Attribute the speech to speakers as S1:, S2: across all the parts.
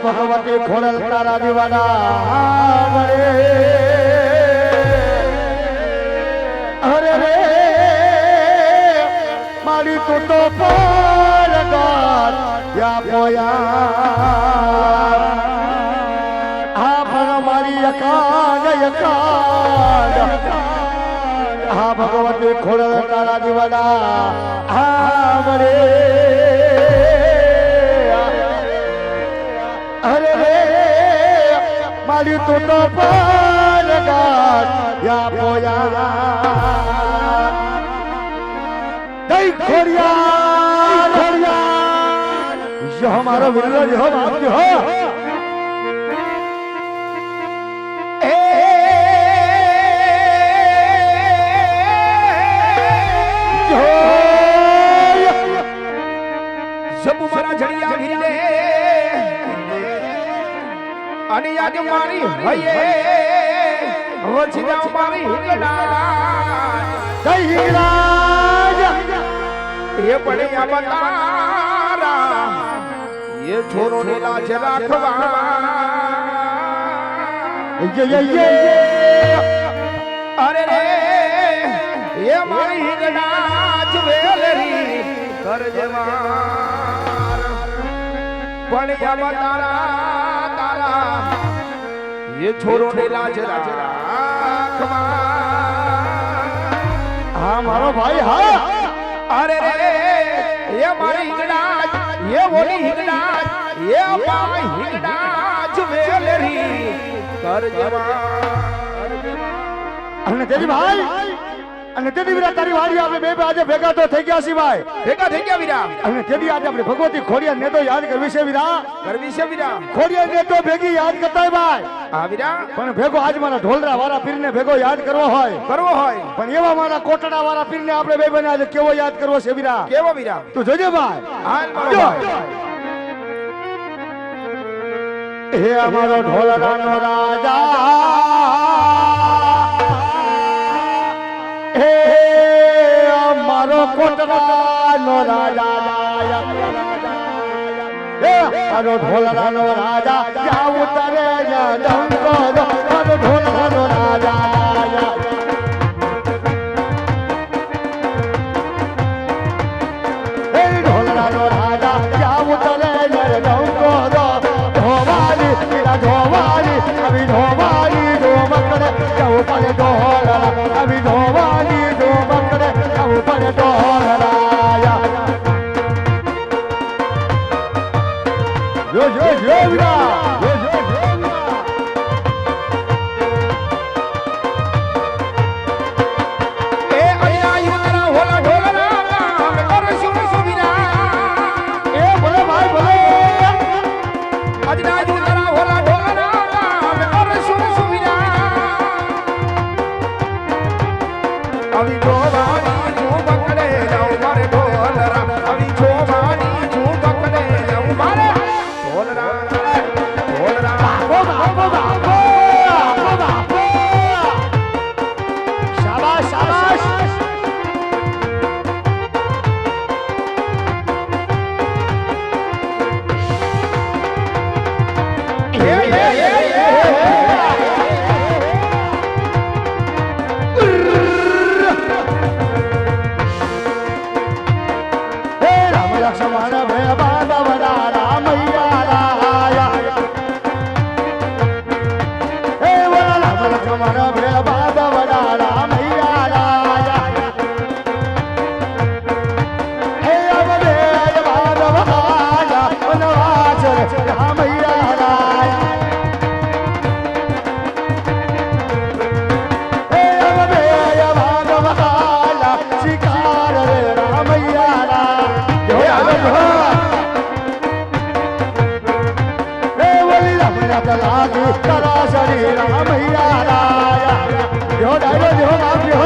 S1: भगवती खोड़ल तारा दीवाना अरे रे मारी तो पर या पोया मारी भगवती खोड़ल तारा दीवाना बड़े अरे रे मारी तो पर या पोया दई खोरिया खोरिया जो हमारा विरोध जो बाप जो हो
S2: जब मारा झड़िया भिले અને યાદ મારી હયે વચી જાવ મારી હિંગડા
S1: જય હિંગરાજ
S2: એ પડે આ બતારા એ છોરો ને લાજ રાખવા
S1: ये
S2: અરે રે એ મારી હિંગડા જવેલરી કર જવા પડે આ બતારા ये छोरो ने लाज राखवा
S1: हाँ मारो भाई हाँ
S2: अरे रे ये मारी हिंगड़ाज ये बोली हिंगड़ाज ये पाई हिंगड़ाज वेलरी कर जवा
S1: अने तेरी भाई अने तेरी वीरा तारी वाड़ी आपने बे આજે ભેગા તો થઈ ગયા સિવાય
S2: ભેગા થઈ ગયા વીરા
S1: અને તેદી આજે આપણે ભગવતી ખોડિયા ને તો યાદ કરવી છે વીરા
S2: વીરા
S1: ખોડિયા ને તો ભેગી યાદ કરતા હોય ભાઈ
S2: હા વીરા
S1: પણ ભેગો આજ મારા ઢોલરા વાળા પીરને ભેગો યાદ કરવો હોય પણ એવા મારા કોટડા વાળા પીરને આપણે બે બને આજે કેવો યાદ કરવો છે વીરા
S2: કેવો વીરા
S1: તું જોજે ભાઈ
S2: હાલ મારો ભાઈ
S1: હે અમારો ઢોલરાનો રાજા હે અમારો કોટરાનો રાજા હે મારો ઢોલરાનો રાજા જાવ ઉતરે ડંકો મારો ઢોલરાનો રાજા હે ઢોલરાનો રાજા જાવ ઉતરે ડંકો ધોવાલી મીરા ધોવાલી અભી ધોવાલી જો મકડે જાવ પડે ઢોલરા અભી ધોવાલી જો મકડે જાવ પડે ઢોલરા yo વીરા
S2: એ અહીંયા યુતરા હોલા ઢોલરા કર શું સુવીરા
S1: એ બોલે ભાઈ બોલે
S2: અજના યુતરા હોલા ઢોલરા કર શું સુવીરા આવી જોવાની હું પકડે જાઉં મારે ઢોલરા આવી જોવાની હું પકડે જાઉં મારે ઢોલરા ઢોલરા
S1: બાપો શાબાશ શાબાશ હે રામ લક્ષ્મણ ભે બાદવડા રામૈયા રાયા હે બોલા રામ લક્ષ્મણ ભે બાદવડા રામૈયા રાયા હે અવધે બાદવડા વનવાસ રામૈયા રાયા હે અવધે બાદવડા શિકાર રામૈયા રાયા लागी करा शरीर मैया राया जो डालो जो बाप जो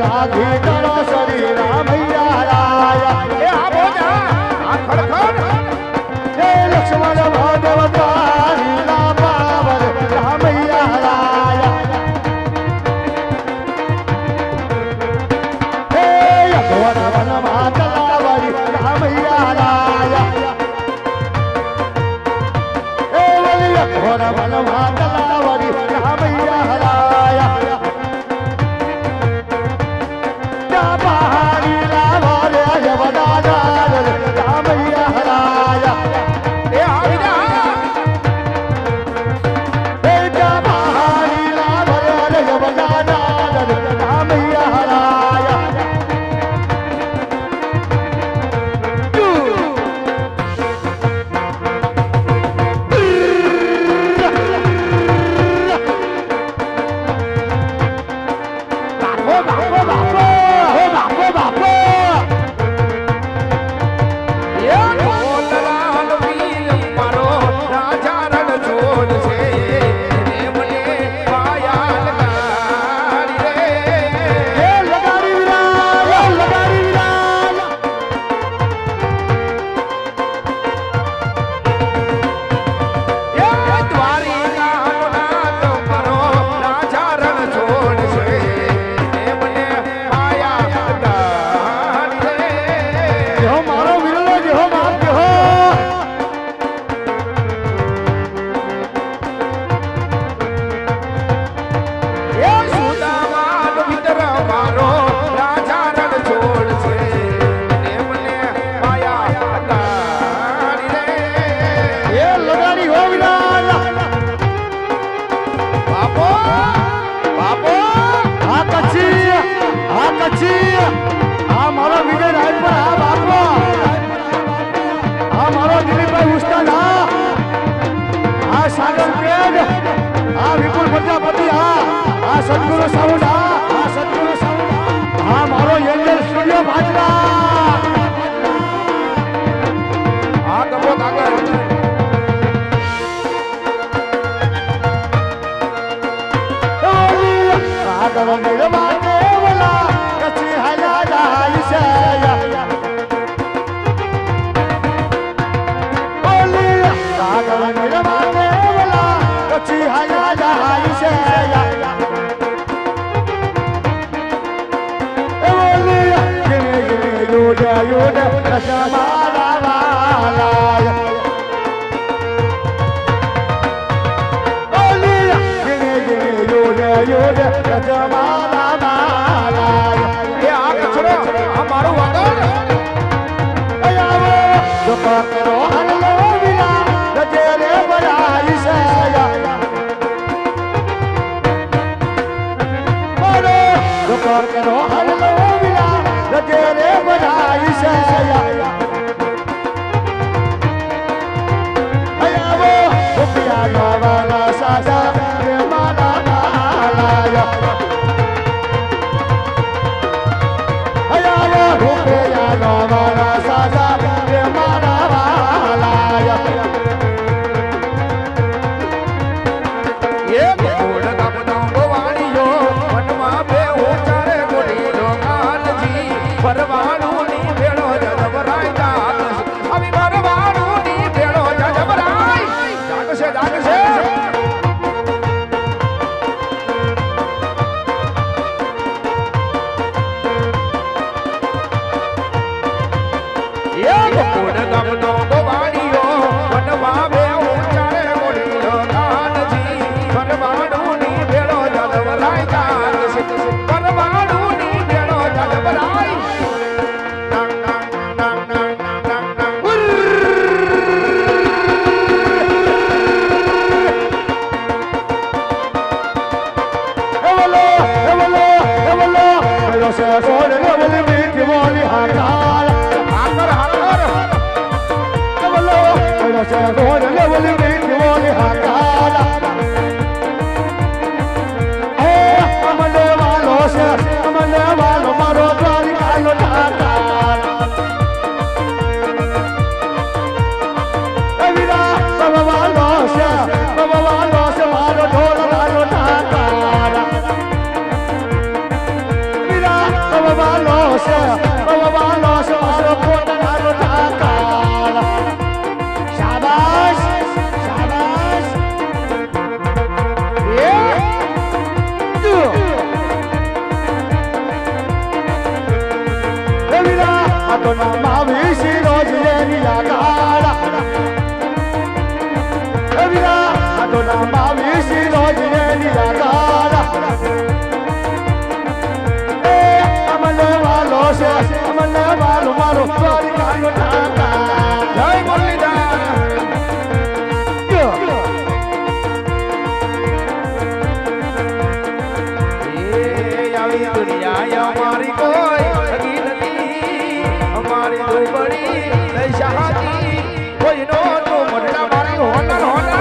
S1: लागी करा शरीर मैया राया
S2: એ આ બોજા આ ખડખડ
S1: लक्ष्मण भगवतारी ना पावर रामैया राया हे भगवान સદગુરુ સાઉન્ડ હા સદગુરુ સાઉન્ડ હા મારો એન્જલ સ્ટુડિયો ભાજલા
S2: આ ગમો આગળ
S1: આગળ નિર્માને બોલા કચી હલા જાય છે બોલી આગળ નિર્માને બોલા કચી હલા જાય છે બોલી ગિને ગિને યોડા યોડા કચમારા વાલા યોડે કજમાલા માલા
S2: એ આ કચરો આ મારું વાગર
S1: આવો જો કરો હલ્લો વિના રજે રે બરાઈ છે બોલો જો કરો હલ્લો વિના રજે રે બરાઈ છે આવો રૂપિયા નવાના સાસા રે માલા
S2: પરવાનું ની ભેળો જબરાય જાગશે આવી પરવાનું ની ભેળો જબરાય જાગશે જાગશે એક કોડ ગામનો ગવાડીઓ વનમાં બે ઉચારે ગોડીઓ કાનજી પરવાનું ની ભેળો જબરાય જાગશે પરવાનું ની ભેળો જબરાય દુનિયા અમારી કોઈ સગી નથી અમારી દુબળી શાદી કોઈનો તો મોટા મારી હોનલ હોનલ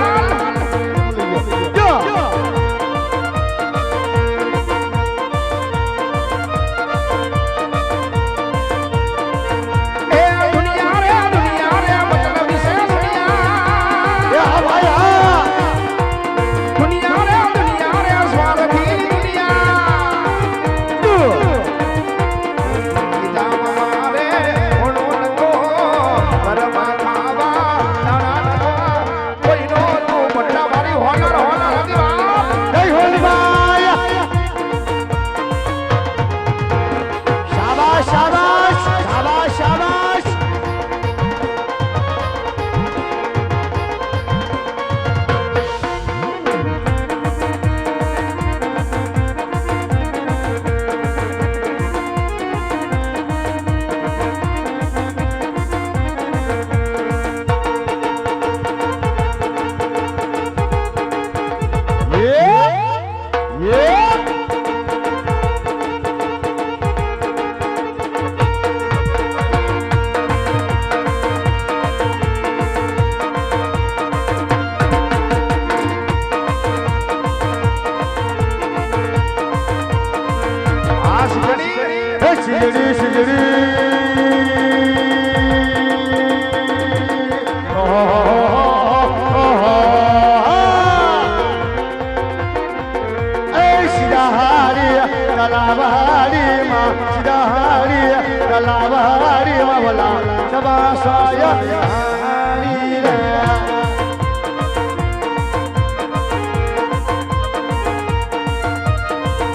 S1: તલાવારી વાવલા સબાસાય હારી રે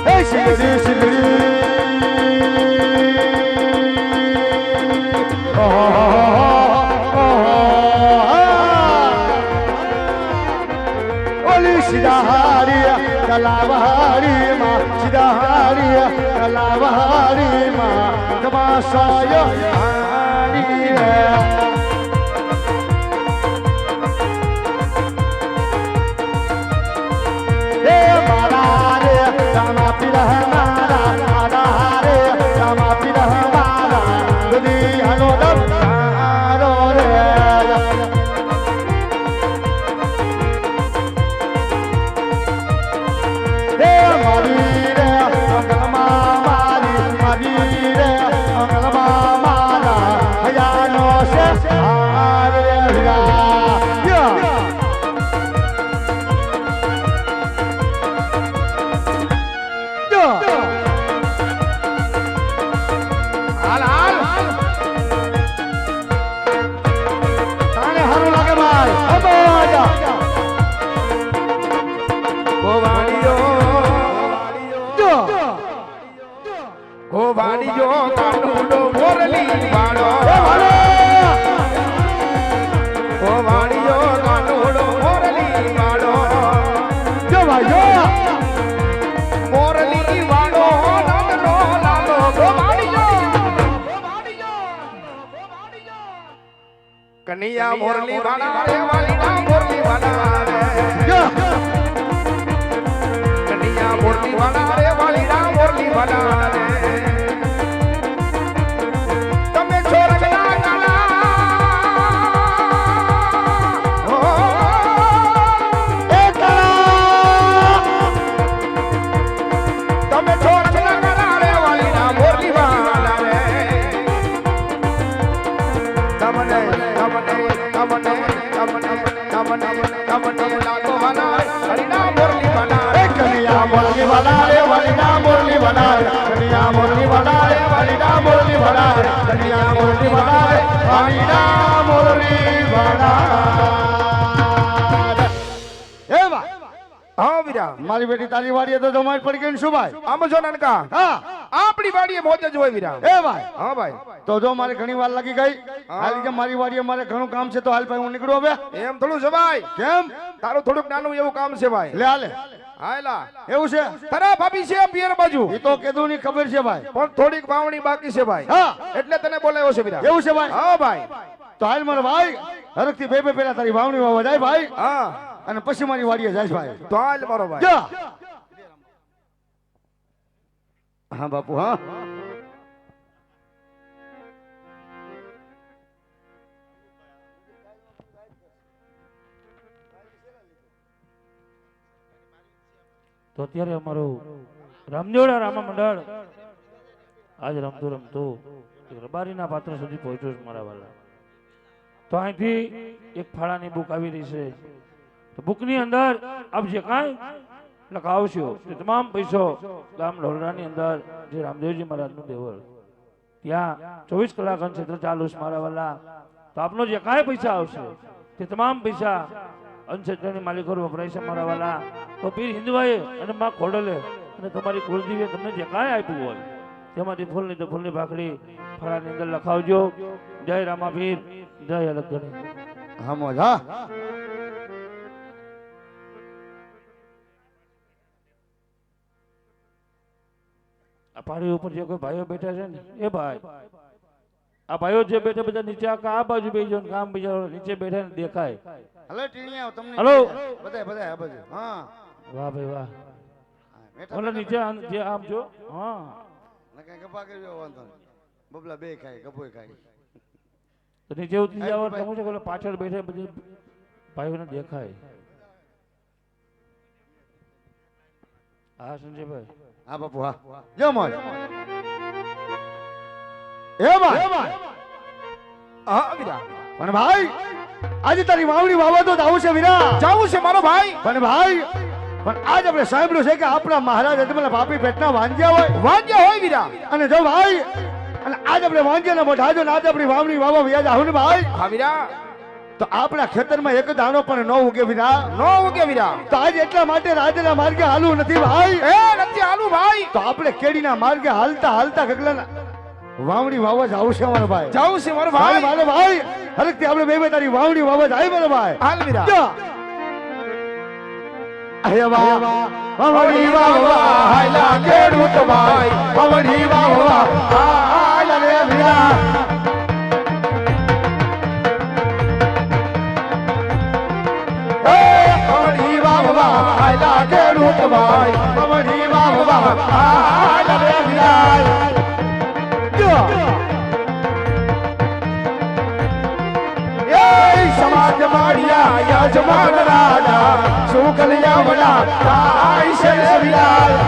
S1: હે શિવડી શિવડી ઓલી સિદ્ધાહારી તલાવારી માં સિદ્ધાહારી તલાવારી માં તમાશાય હારી રે હે મારા રે રામા પીરા મારા મારા રે રામા પીરા મારા બધી હાલો દમ રે મારી રે અંગલમાં મારી રે અંગલમાં મારા હયાનો છે હારે હીરા
S2: હાલ હાલ
S1: તાને હારું લાગે ભાઈ અબાજા
S2: ઓ વાડીજો કાનુડો મોરલી વાળો ઓ વાડીજો કાનુડો મોરલી વાળો
S1: જો ભાઈ
S2: મોરલી વાળો નાનો લાલો ઓ વાડીજો કનૈયા મોરલી વાળા રે વાલીના મોરલી વાળા રે કનૈયા મોરલી વાળા રે વાલીના મોરલી વાળા રે તમે છોરગના કાલા ઓ
S1: એ કલા
S2: તમે છોરગના કાલા રે વાલીના મોરલી વાળા રે તમને લાગો વાલા હરિના મોરલી વાળા રે
S1: કનિયા મોરલી વાલા રે વાલીના મોરલી વાલા કનિયા મોરલી વાલા રે વાલીના મોરલી વાલા કનિયા મોરલી વાલા રે વાલીના મોરલી વાલા એ ભાઈ
S2: હા વીરા
S1: મારી બેટી તારી વાડીએ તો જમાઈ પડી ગઈ ને શું ભાઈ
S2: આમ જો નાનકા
S1: હા
S2: આપણી વાડીએ મોજ જ હોય વીરા
S1: એ ભાઈ
S2: હા ભાઈ
S1: તો જો મારે ઘણી વાર લાગી ગઈ હાલ કે મારી વાડીએ મારે ઘણું કામ છે તો હાલ ભાઈ હું નીકળું હવે
S2: એમ થોડું છે ભાઈ
S1: કેમ
S2: તારું થોડુંક નાનું એવું કામ છે ભાઈ
S1: લે હાલે
S2: હાયલા
S1: એવું છે
S2: તારા ભાભી છે પિયર બાજુ
S1: એ તો કીધું ની ખબર છે ભાઈ
S2: પણ થોડીક વાવણી બાકી છે ભાઈ
S1: હા
S2: એટલે તને બોલાવ્યો છે વીરા
S1: એવું છે ભાઈ
S2: હા ભાઈ
S1: તો હાલ મારા ભાઈ હરખથી બે પેલા તારી વાવણી વાવવા જાય ભાઈ
S2: હા
S1: અને પછી મારી વાડીએ જાય ભાઈ
S2: તો હાલ મારો ભાઈ
S1: જા હા બાપુ હા
S3: તો અત્યારે અમારું રામજોડા રામા મંડળ આજ રમતું રમતું રબારીના પાત્ર સુધી પહોંચ્યું છે મારા વાલા. તો અહીંથી એક ફાળાની બુક આવી રહી છે. તો બુકની અંદર આપ જે કાંઈ લખાવશો તે તમામ પૈસો ગામ ઢોલરાની અંદર જે રામદેવજી મહારાજનું દેવળ ત્યાં 24 કલાક ક્ષેત્ર ચાલુ છે મારા વાલા. તો આપનો જે કાંઈ પૈસા આવશે તે તમામ પૈસા અનક્ષેત્રની માલિકો વપરાય છે મારા વાલા. તો પીર હિન્દવાએ અને માં ખોડલે અને તમારી કુળદેવીએ તમને જે કાંઈ આપ્યું હોય તેમાંથી ફૂલની તો ફૂલની ભાખડી ફળાની અંદર લખાવજો. જય રામાપીર, જય અલગગણી.
S1: હા મોજ હા
S3: આ પાડી ઉપર જે કોઈ ભાઈઓ બેઠા છે ને એ ભાઈ, આ ભાઈઓ જે બેઠા બધા નીચે આ બાજુ બેસજો ને કામ બીજા નીચે બેઠા ને દેખાય.
S1: હલો ટીણીયા તમને
S3: હલો
S1: બધાય બધાય આ બાજુ હા
S3: વાહ ભાઈ વાહ.
S1: બેઠા
S3: ઓલા નીચે જે આમ જો હા
S1: ને કઈ ગપા કરજો વાંધો નહીં. બબલા બે ખાય ગપોય ખાય.
S3: તો નીચે ઉતરી જવા તમે છે કે પાછળ બેઠા બધી ભાઈઓને દેખાય. હા સંજયભાઈ
S1: હા બાપુ હા જો મોજ એ ભાઈ
S2: હા વીરા
S1: પણ ભાઈ આજે તારી વાવણી વાવા તો આવું છે વીરા
S2: જાવું છે મારો ભાઈ.
S1: પણ ભાઈ પણ આજ આપણે સાંભળ્યું છે કે આપણા મહારાજ અજમલ ભાભી પેટના વાંજ્યા હોય
S2: વાંજ્યા હોય વીરા.
S1: અને જો ભાઈ અને આજ આપણે વાંજ્યાના મોઢા જો ને આજ આપણી વાવણી વાવા વ્યાજ આવું ને ભાઈ
S2: હા વીરા
S1: તો આપણા ખેતરમાં એક દાણો પણ ન ઉગે વીરા
S2: નો ઉગે વીરા
S1: તો આજ એટલા માટે રાજના માર્ગે હાલવું નથી ભાઈ
S2: એ નથી હાલું ભાઈ
S1: તો આપણે કેડીના માર્ગે હાલતા હાલતા ગગલાના વાવણી વાવા જ આવશે મારો ભાઈ
S2: જાઉં છે મારો
S1: ભાઈ
S2: ભાઈ
S1: મારો ભાઈ હરકથી આપણે બે તારી વાવણી વાવા જાય મારો ભાઈ
S2: હાલ વીરા
S1: જા અરે વાહ વાવણી વાવા હાલા ખેડૂત ભાઈ વાવણી વાવા હાલા રે વીરા વાવણી વાવા હાલા ખેડૂત ભાઈ વાવણી વાવા હાલા રે વીરા સમાજ માળિયા યજમાન રાજા સુકલિયા વડા તાઈ છે વિલાય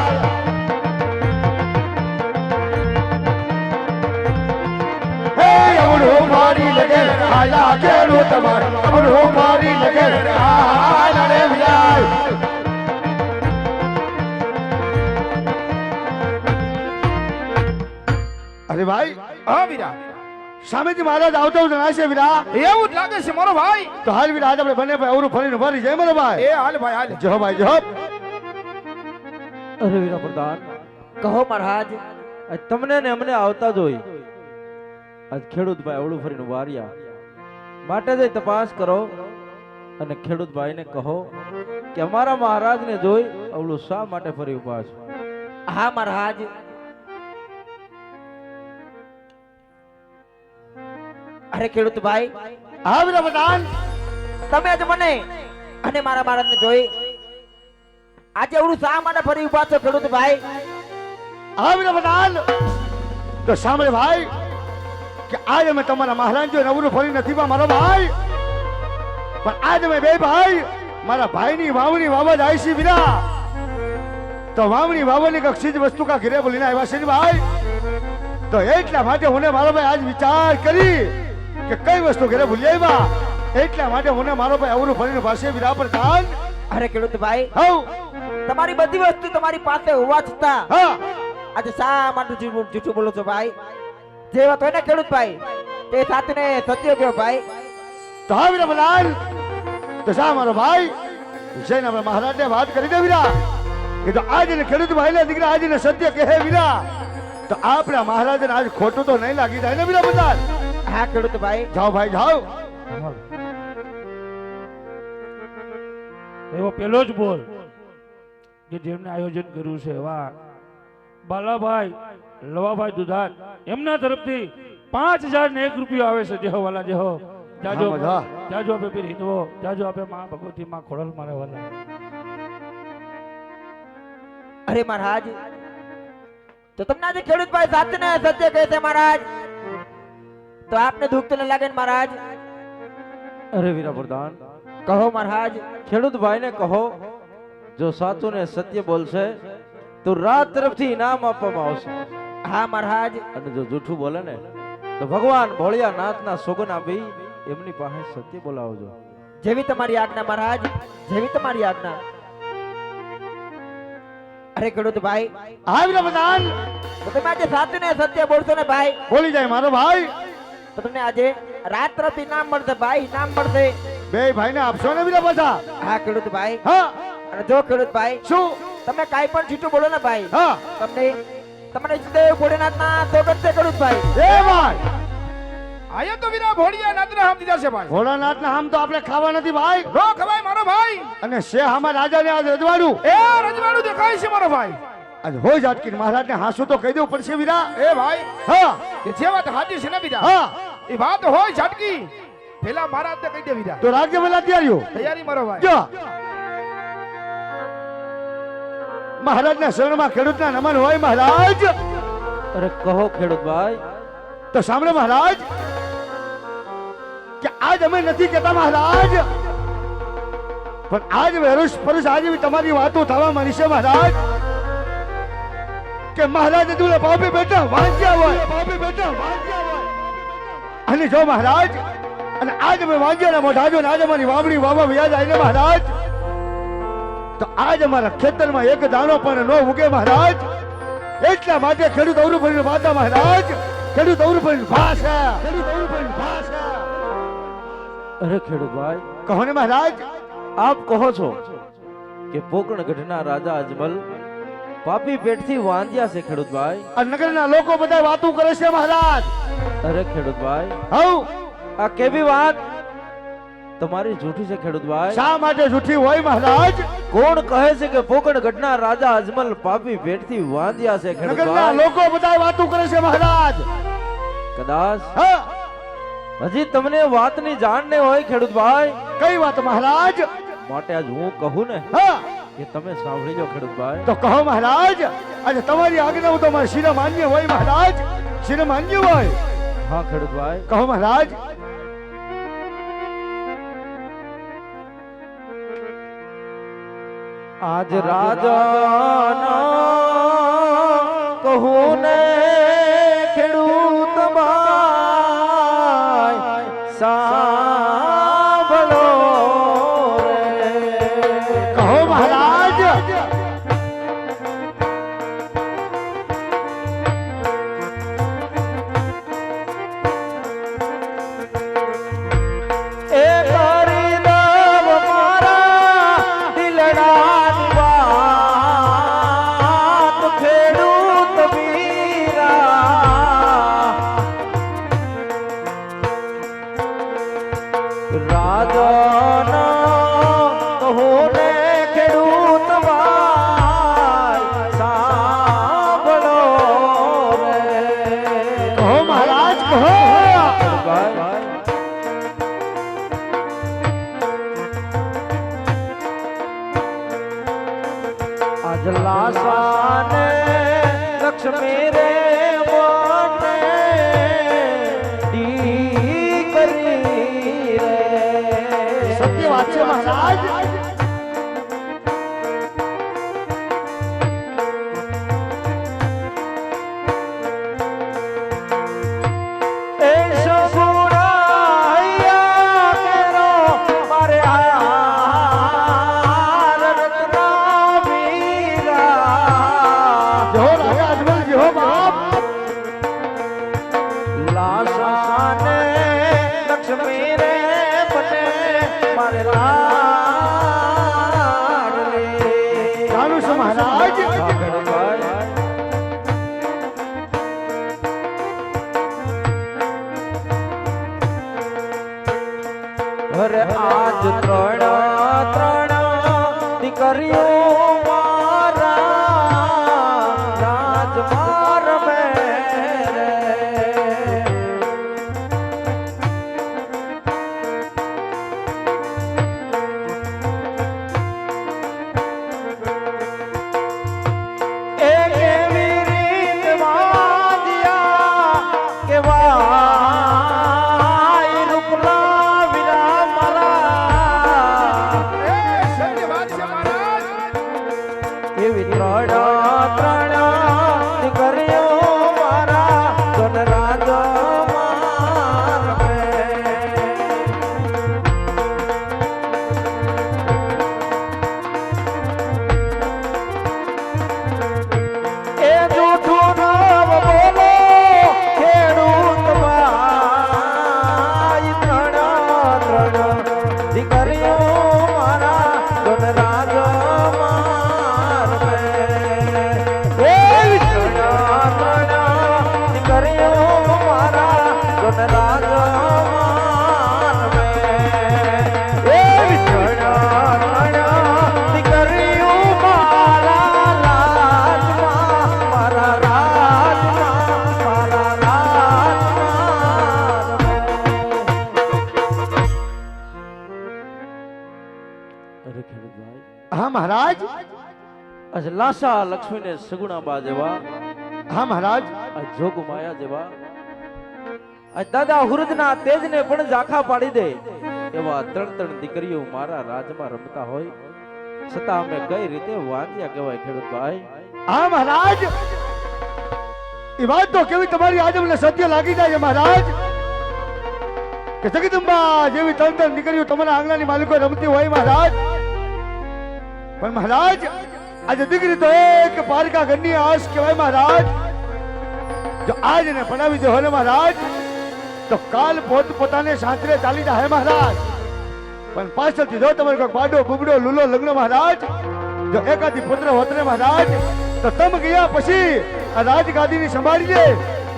S1: હે અવળો મારી લગે આયા કેરો તમાર અવળો મારી લગે આયા રે વિલાય અરે ભાઈ
S2: હા વીરા
S1: સામેથી મહારાજ આવતો જણાશે વીરા
S2: એવું જ લાગે છે મારો ભાઈ
S1: તો હાલ વીરા આજ આપણે બંને ભાઈ અવરું ફરીને ભરી જાય મારો ભાઈ
S2: એ હાલ ભાઈ હાલ
S1: જો ભાઈ જો
S4: અરે વીરા પ્રધાન
S5: કહો મહારાજ
S4: આજ તમને ને અમને આવતા જોઈ આજ ખેડૂતભાઈ અવળું ફરીને વાર્યા માટે જઈ તપાસ કરો અને ખેડૂતભાઈને કહો કે અમારા મહારાજને જોઈ અવળું શા માટે ફરી ઉભા છો
S5: હા મહારાજ અરે ખેડૂત ભાઈ
S1: હા વીરા પ્રધાન
S5: તમે જ મને અને મારા મહારાજને જોઈ આજે એવડું શા માટે ફરી ઉભા છો ખેડૂત ભાઈ
S1: હા વીરા પ્રધાન તો સાંભળે ભાઈ કે આજ અમે તમારા મહારાજ જો નવરું ફરી નથી પા મારો ભાઈ પણ આજ અમે બે ભાઈ મારા ભાઈની વાવણી વાવા જાય છે વીરા તો વાવણી વાવવાની કક્ષ ચીજ વસ્તુ કા ઘરે બોલીને આવ્યા છે ને ભાઈ તો એટલા માટે હું ને મારો ભાઈ આજ વિચાર કરી કે કઈ વસ્તુ ઘરે ભૂલી આવ્યા એટલા માટે હું ને મારો ભાઈ અવરું ફરીને પાસે વીરા પ્રધાન
S5: અરે ખેડૂત ભાઈ
S1: હઉ
S5: તમારી બધી વસ્તુ તમારી પાસે હોવા છતાં
S1: હા
S5: આજે શા માટે જૂઠું બોલો છો ભાઈ જે વાત હોય ને ખેડૂત ભાઈ તે સાચને સત્ય કહો ભાઈ
S1: તો હા વીરા પ્રધાન તો શા મારો ભાઈ જઈને આપણે મહારાજને વાત કરી દે વીરા કે તો આજ ને ખેડૂત ભાઈ દીકરા આજ ને સત્ય કહે વીરા તો આપણા મહારાજને આજ ખોટું તો નહીં લાગી જાય ને વીરા પ્રધાન
S5: હા ખેડૂત ભાઈ
S1: જાઓ ભાઈ જાઓ
S3: એવો પેલો જ બોલ કે જેમને આયોજન કર્યું છે એવા બાલાભાઈ લવાભાઈ દુધાત એમના તરફથી 5001 રૂપિયો આવે છે જેહો વાલા જેહો જાજો
S1: હા, મજા.
S3: જાજો આપે પીર હિંદવો જાજો આપે માં ભગવતી માં ખોડલ મારે વાલા
S5: અરે મહારાજ તો તમને આજે ખેડૂત ભાઈ સાચને સત્ય કહે છે મહારાજ તો આપને દુઃખ તો ન લાગે ને મહારાજ
S4: અરે વીરા પ્રધાન
S5: કહો મહારાજ
S4: ખેડૂતભાઈને કહો જો સાચું ને સત્ય બોલશે તો રાત તરફથી ઇનામ આપવામાં આવશે
S5: હા મહારાજ
S4: અને જો જૂઠું બોલે ને તો ભગવાન ભોળિયા નાથના સોગન આપી એમની પાસે સત્ય બોલાવજો
S5: જેવી તમારી આજ્ઞા મહારાજ જેવી તમારી આજ્ઞા અરે ખેડૂત ભાઈ
S1: હા વીરા પ્રધાન
S5: તો તમે આજે સાચું ને સત્ય બોલશો ને ભાઈ
S1: બોલી જાય મારો ભાઈ
S5: તો તમને આજે રાત તરફ ઇનામ મળશે ભાઈ ઇનામ મળશે
S1: બે ભાઈને આપશો ને વીરા પાછા
S5: હા ખેડૂત ભાઈ
S1: હા
S5: અને જો ખેડૂત ભાઈ
S1: શું
S5: તમે કાઈ પણ છૂટું બોલો ને ભાઈ
S1: હા
S5: તમને તમને ઈષ્ટદેવ ભોળેનાથના સોગંદ છે ખેડૂત ભાઈ
S1: એ ભાઈ
S2: આયા તો વીરા ભોળિયા નાદરા હામ દીધા છે ભાઈ
S1: ભોળાનાથ ના આમ તો આપણે ખાવા નથી ભાઈ
S2: નો ખવાય મારો ભાઈ
S1: અને શેહ આમાં રાજા ને આજ રજવાડું
S2: એ રજવાડું દેખાય છે મારો ભાઈ
S1: આજ હોય જાટકી મહારાજ ને હાસુ તો કહી દેવું પડશે વીરા
S2: એ ભાઈ
S1: હા
S2: કે જે વાત હાજી છે ને વીરા
S1: હા
S2: એ વાત હોય ઝાટકી પેલા મહારાજ ને કહી દે વીરા
S1: તો રાખજે પેલા તૈયારીઓ
S2: તૈયારી મારો ભાઈ
S1: જો મહારાજ ના શરણમાં ખેડૂત ના નમન હોય મહારાજ
S4: અરે કહો ખેડૂતભાઈ
S1: તો સાંભળો મહારાજ કે આજ અમે નથી કહેતા મહારાજ પણ આજ વેરુષ પરુષ આજે બી તમારી વાતો થવા મળી છે મહારાજ કે મહારાજ તુલે બાપે બેટા વાંચ્યા હોય અને જો મહારાજ અને આજ અમે વાંચ્યા મોઢા જો આજ અમારી વાવડી વાવા વ્યાજ આવીને મહારાજ તો આજ અમારા ખેતરમાં એક દાણો પણ ન ઉગે મહારાજ એટલા માટે ખેડૂત અવરું ભરીને વાતા મહારાજ ખેડૂત અવરું પણ ભાષા ખેડૂત અવરું પણ ભાષા
S4: અરે ખેડૂતભાઈ,
S1: કહો ને મહારાજ.
S4: આપ કહો છો કે પોકણ ગઢના રાજા અજમલ પાપી પેટથી વાંધ્યા છે ખેડૂતભાઈ.
S1: આ નગરના લોકો બધા વાતો કરે છે મહારાજ.
S4: અરે ખેડૂતભાઈ,
S1: હવ
S4: આ કેવી વાત તમારી જૂઠી છે ખેડૂતભાઈ.
S1: શા માટે જૂઠી હોય મહારાજ?
S4: કોણ કહે છે કે પોકણ ગઢના રાજા અજમલ પાપી પેટથી વાંધ્યા છે
S1: નગરના
S4: ખેડૂતભાઈ?
S1: લોકો બધા વાતો કરે છે મહારાજ.
S4: કદાચ
S1: હા,
S4: હજી તમને વાતની જાણ નહીં હોય ખેડૂતભાઈ,
S1: કઈ વાત મહારાજ?
S4: માટે આજ હું કહું ને
S1: હા
S4: કે તમે સાંભળી લો ખેડૂતભાઈ.
S1: તો કહો મહારાજ. આજે તમારી આજ્ઞા હું તો મારા શિરે માન્ય હોય મહારાજ, શિરે માન્ય હોય.
S4: હા ખેડૂતભાઈ,
S1: કહો મહારાજ.
S4: આજ રાજાના કહું ને ખેડૂત ભાઈ સાંભળો રે.
S1: કહો મહારાજ.
S4: એ કરી દવ મારા દિલડાની વાત ખેડૂત વીરા. રાજાના કહું ને ખેડૂત ભાઈ સાંભળો રે.
S1: કહો મહારાજ કહો.
S4: ભાઈ આજ લાસાને લક્ષ્મી રે મોને દીકરી રે.
S1: સત્ય વાત છે મહારાજ.
S4: એ સગુણાયા કેરો મારે હાર રત્ના વીરા.
S1: જો રાજા અજમલ જો બાપ.
S4: લાસાને લક્ષ્મી રે બને મારે લાડલી.
S1: જાણું છું મહારાજ.
S4: ખેડૂતભાઈ, અરે આજ ત્રણ દીકરીઓ મારા રાજમાર મેરે. એ કેવી રીત વાંધ્યા કેવાય રૂપલા વીરા મારા.
S2: એ સત્ય વાત છે મહારાજ.
S4: એવી ત્રણ દીકરીઓ મારા ધન રાજમાર મેરે. એ જૂઠું નામ બોલો ખેડૂત ભાઈ. ત્રણ દીકરીઓ મારા ધન રાજમાર મેરે. એ ત્રણ દીકરીઓ મારા ધન રાજમાર મેરે. એ ત્રણ દીકરીઓ મારા રાજમાં મારા રાજમાં મારા રાજમાં. અરે ખેડૂતભાઈ,
S1: હા મહારાજ.
S4: આજ લાસા લક્ષ્મીને સગુણાબા જેવા,
S1: હા મહારાજ.
S4: આ જોગમાયા જેવા, આ દાદા હુરદના તેજને પણ ઝાંખા પાડી દે એવા ત્રણ દીકરીઓ મારા રાજમાં રમતા હોય છતાં અમે કઈ રીતે વાંધ્યા કહેવાય ખેડૂતભાઈ.
S1: હા મહારાજ. એ વાત તો કેવી તમારી આજે મને સત્ય લાગી જાય છે મહારાજ. કે જગદંબા જેવી ત્રણ દીકરીઓ તમારા આંગણાની માલિકો રમતી હોય મહારાજ. પણ મહારાજ આજે દીકરી તો એક પારકા ઘરની આશ કહેવાય મહારાજ. જો આજ ને ભણાવી દો ને મહારાજ તો કાલ પોતાને સાંતરે ચાલી જાય મહારાજ. પણ પાછળથી જો તમારે કોઈ બાડો બુબડો લુલો લગ્ન મહારાજ જો એકાદી પુત્ર હોત ને મહારાજ તો તમે ગયા પછી આ રાજગાદીની સંભાળીએ.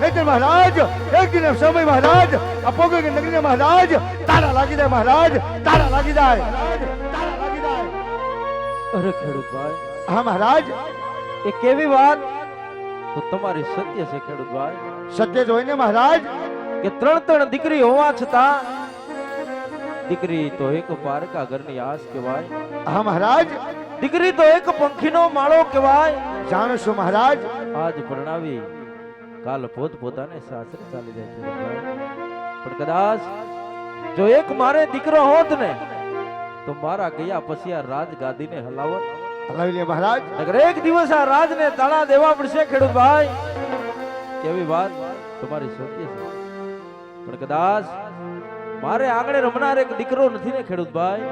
S1: નહીં મહારાજ એક દિન સમય મહારાજ આ પોગે નગરી મહારાજ તારા લાગી જાય મહારાજ, તારા લાગી જાય, તારા લાગી જાય.
S4: અરે ખેડૂતભાઈ,
S1: હા મહારાજ,
S4: એ કેવી વાત? તો તમારી સત્ય છે ખેડૂતભાઈ.
S1: સત્ય જોઈને મહારાજ
S4: કે ત્રણ દીકરી હોવા છતાં દીકરી તો એક પારકા ઘરની આસ કહેવાય.
S1: હા મહારાજ,
S4: દીકરી તો એક પંખીનો માળો કહેવાય.
S1: જાણો છો મહારાજ,
S4: આજ પરણાવી કાલ પોતાને સાસરે ચાલી જાય ખેડૂતભાઈ. પણ કદાચ જો એક મારે દીકરો હોત ને તો મારા ગયા પછી આ રાજગાદીને હલાવત.
S1: હલાવી લે મહારાજ.
S4: નગર એક દિવસ આ રાજને તાળા દેવા પડશે ખેડૂતભાઈ. કેવી વાત તમારી સત્ય છે. પણ કદાચ મારે આંગણે રમનાર એક દીકરો નથી ને ખેડૂતભાઈ,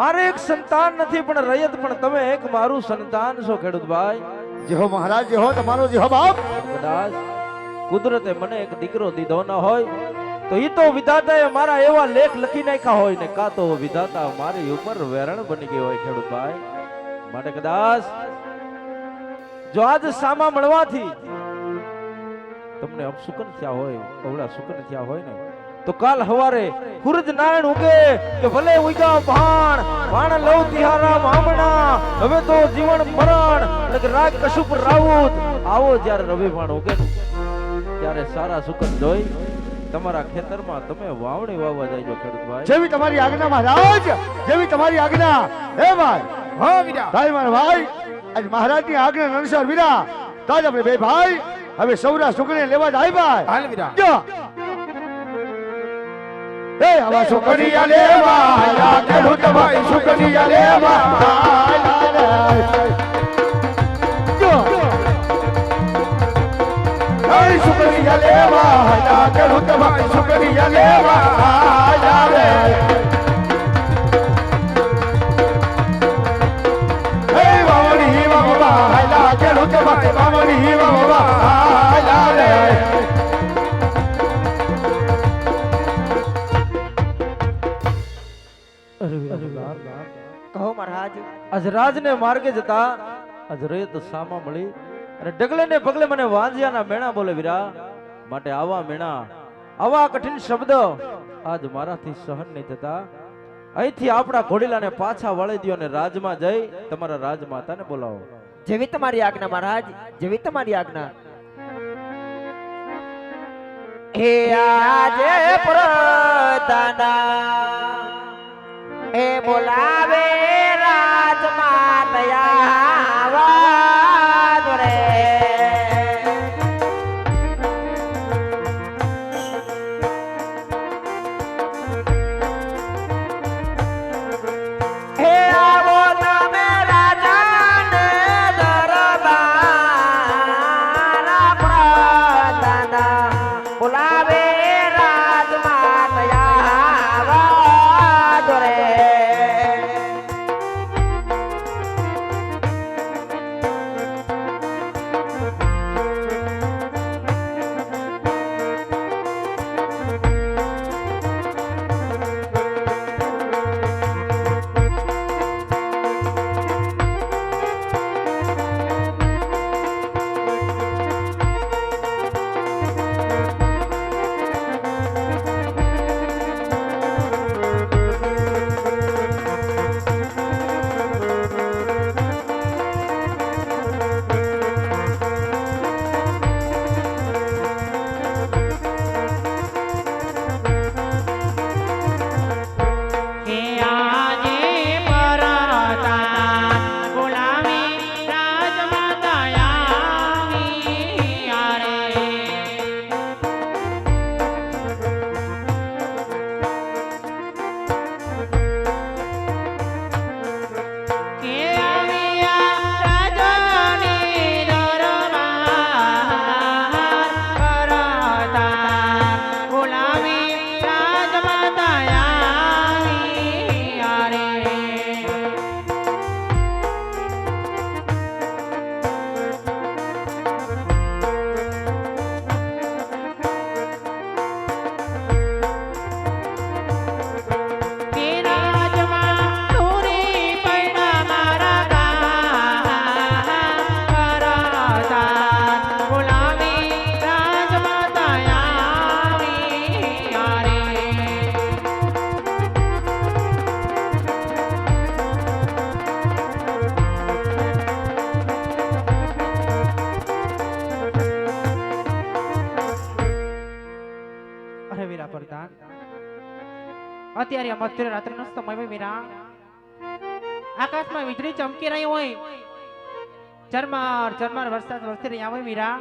S4: મારે એક સંતાન નથી પણ રયત પણ તમે એક મારું સંતાન છો ખેડૂતભાઈ.
S1: જેહો મહારાજ, જેહો તમારો જેહો બાપ.
S4: કદાચ કુદરતે મને એક દીકરો દીધો ન હોય તો ઈ તો વિધાતાએ મારા એવા લેખ લખી નાખ્યા હોય ને કાં તો વિધાતા મારી ઉપર વેરણ બની ગઈ હોય ખેડૂતભાઈ. માટે કદાચ જો આજ સામા મળવાથી તમને અપસુકન થયા હોય, અવળા સુકન થયા હોય ને તો કાલ હવારે સૂરજ નારાયણ ઉગે કે ભલે ઉગ્યા ભાણ લવ તિહારા મામણા હવે તો જીવન મરણ એટલે રાગ કશુપ રાઉત આવો જ્યારે રવિ ભાણ ઉગે ત્યારે સારા સુકન જોઈ તમારા ખેતરમાં તમે વાવણી વાવવા જાયજો ખેડૂતભાઈ.
S1: જેવી તમારી આજ્ઞા મહારાજ, જેવી તમારી આજ્ઞા. હે ભાઈ,
S2: હા વીરા,
S1: ભાઈ મારા ભાઈ, આજ મહારાજની આજ્ઞા અનુસાર વીરા તો આજ આપણે બે ભાઈ હવે સૌરા સુકને લેવા જાય ભાઈ.
S2: હાલ વીરા.
S1: જો એ આવા સુકનિયા લેવા આયા ખેડૂત ભાઈ, સુકનિયા લેવા આયા રે. જો એ સુકનિયા લેવા આયા ખેડૂત ભાઈ, સુકનિયા લેવા આયા રે. એ વાવણી વાવવા આયા ખેડૂત ભાઈ, વાવણી વાવવા આયા રે.
S5: કહો મહારાજ.
S4: આજ રાજને માર્ગે જતા આજ રેત સામા મળી અને ડગલે ને પગલે મને વાંજિયાના મેણા બોલે વીરા. માટે આવા મેણા, આવા કઠિન શબ્દ આજ મારાથી સહન નહીં થતા. અહીંથી આપણા ઘોડીલાને પાછા વાળી દો અને રાજમાં જઈ તમારા રાજમાતાને બોલાવો.
S5: જેવી તમારી આજ્ઞા મહારાજ, જેવી તમારી આજ્ઞા. હે આજે પ્રધાના એ બોલાવે રાજમાતયા આવાજ રે. હે આવો તમે રાજાને દરબાર પ્રધાના બોલાવે રાજમાતયા આવાજ રે.
S6: અરે વીરા પ્રધાન, અત્યારે મધ્ય રાત્રિનો સમય હોય વીરા, આકાશમાં વીજળી ચમકી રહી હોય, ઝરમર ઝરમર વરસાદ વરસી રહ્યા હોય વીરા,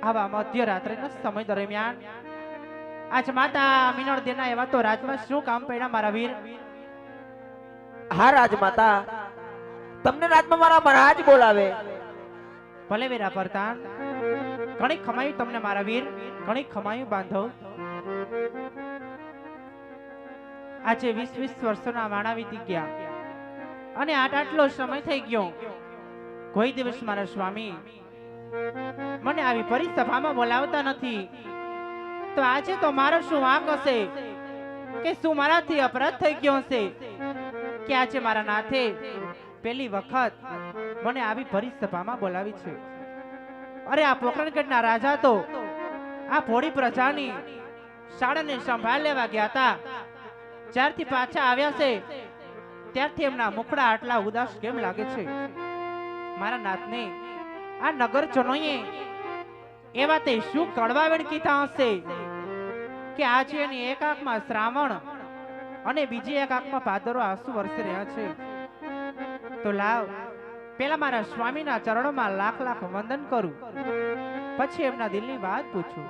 S6: આવા મધ્ય રાત્રિનો સમય દરમિયાન આજ માતા મિનળ દેના એવા તો રાજમાં શું કામ પડ્યા મારા વીર?
S5: હા રાજમાતા, તમને રાજમાં મારા મહારાજ બોલાવે.
S6: ભલે વીરા પ્રધાન, ઘણી ખમાયું તમને મારા વીર, ઘણી ખમાયું બાંધવ. આજે 20 વર્ષોના વાણા વીતી ગયા અને આટલો સમય થઈ ગયો. કોઈ દિવસ મારા સ્વામી મને આવી પરિસભામાં બોલાવતા નથી. તો આજે તો મારો શું વાંક હશે કે શું મારાથી અપરાધ થઈ ગયો હશે કે આજે મારા નાથે પહેલી વખત મને આવી પરિસભામાં બોલાવી છે? અરે આ પોકરણગઢના રાજા તો આ ભોળી પ્રજાની શાળાને સંભાળ લેવા ગયા હતા. જ્યારથી પાછા આવ્યા છે ત્યારથી એમના મુખડા આટલા ઉદાસ કેમ લાગે છે? મારા નાથને આ નગરજનોએ એવા તે શું કડવાવેણ કીધા હશે કે આજે એની એક આંખમાં શ્રાવણ અને બીજી એક આંખમાં ભાદરો આંસુ વરસી રહ્યા છે. તો લાવ પેલા મારા સ્વામીના ચરણોમાં લાખ લાખ વંદન કરું, પછી એમના દિલની વાત પૂછું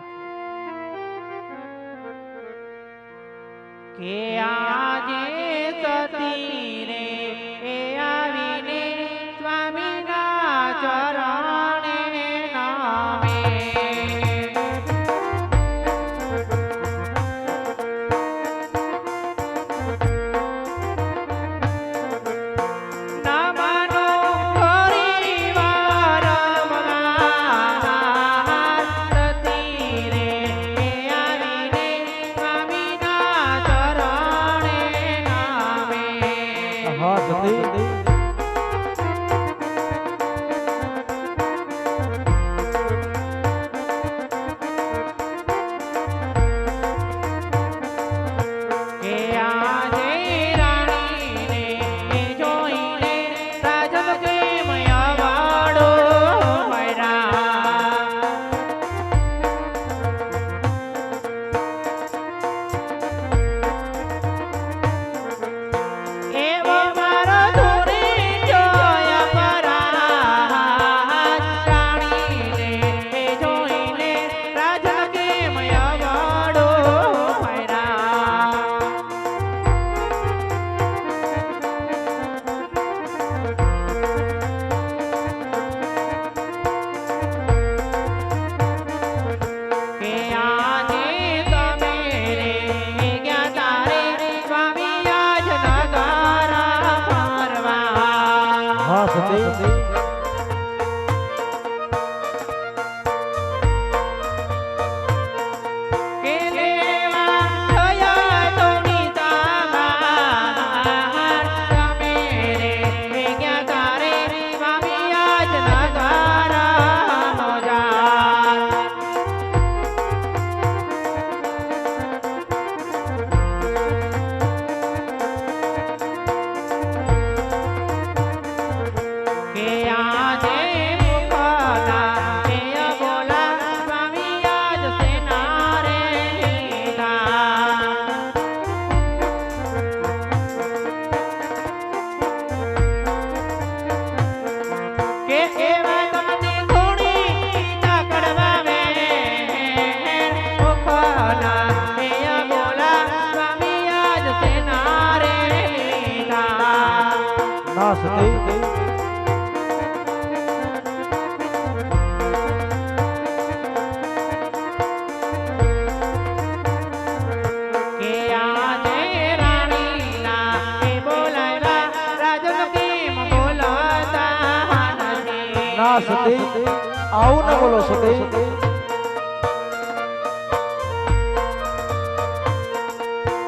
S6: કે આજે સતી રે એ આવીને સ્વામીના ચરણે નામે નામનો પરિવાર મહારાજ સતી રે એ આવીને સ્વામીના ચરણે નામે.
S4: હા સતી,
S6: કે આજે રાણીને એ જોઈને રાજન કેમ અવાડો હૈરા. એવો મારો ધોરી જોયા પરાજ, રાણીને એ જોઈને રાજન કેમ અવાડો હૈરા. કે આજે તમે રે ગયા તારે સ્વામી આજ નગારા ફરવા.
S4: હા સતી,
S6: કે લેવા થયા તો નિતાબાર, તમે રે ગયા તારે સ્વામી આજ નગારા મોજા. કે આજે મુખના કે બોલા સ્વામી આજ સેના રે લીધા. કે એવા તમને ઘોડી તાકડવાવે મુખના કે બોલા સ્વામી આજ સેના રે લીધા.
S4: ના સતી,
S6: કે આજે રાણીના એ બોલાવ્યા રાજન કેમ બોલાતા નથી?
S4: ના સતી, આવું ન બોલો સતી.